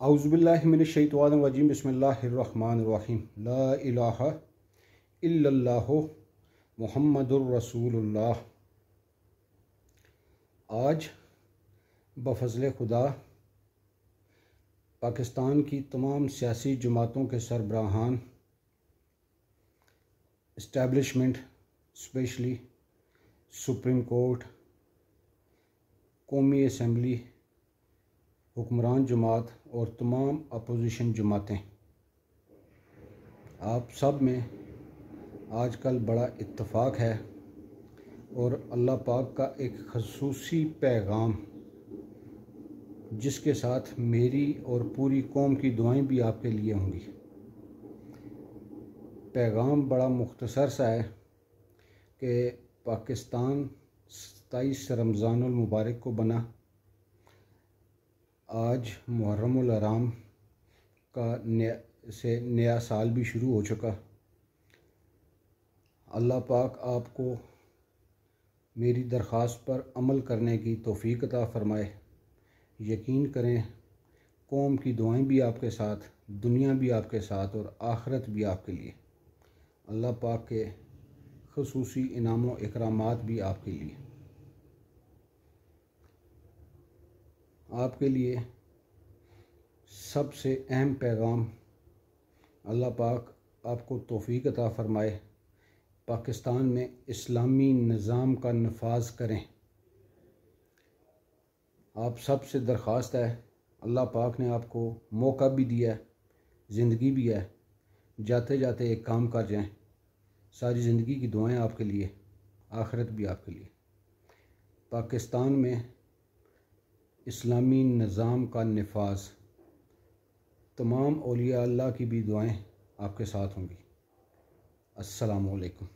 औज़ुबिल्लाहि मिनश्शैतानिर्रजीम बिस्मिल्लाहिर्रहमानिर्रहीम ला इलाहा इल्लल्लाहु मुहम्मदुर रसूलुल्लाह। आज बफ़ज़्ल खुदा पाकिस्तान की तमाम सियासी जमातों के सरबराहान, इस्टेब्लिशमेंट, स्पेशली सुप्रीम कोर्ट, कौमी असम्बली, हुक्मरान जमात और तमाम अपोजिशन जमातें, आप सब में आजकल बड़ा इत्तफ़ाक़ है और अल्लाह पाक का एक ख़ुसूसी पैगाम, जिसके साथ मेरी और पूरी कौम की दुआएं भी आपके लिए होंगी। पैगाम बड़ा मुख्तसर सा है कि पाकिस्तान 27 रमज़ानुल मुबारक को बना। आज मुहर्रमुल हराम का नया साल भी शुरू हो चुका। अल्लाह पाक आपको मेरी दरख्वास्त पर अमल करने की तौफ़ीक अता फ़रमाए। यकीन करें, कौम की दुआएं भी आपके साथ, दुनिया भी आपके साथ और आखिरत भी आपके लिए। अल्लाह पाक के ख़ुसूसी इनाम व इकरामात भी आपके लिए। आपके लिए सबसे अहम पैगाम, अल्लाह पाक आपको तौफ़ीक अता फ़रमाए, पाकिस्तान में इस्लामी निज़ाम का नफाज करें। आप सब से दरख्वास्त है, अल्लाह पाक ने आपको मौका भी दिया है, ज़िंदगी भी है, जाते जाते एक काम कर जाएं। सारी ज़िंदगी की दुआएं आपके लिए, आखिरत भी आपके लिए। पाकिस्तान में इस्लामी निज़ाम का नफाज, तमाम औलिया अल्लाह की भी दुआएं आपके साथ होंगी। अस्सलामु अलैकुम।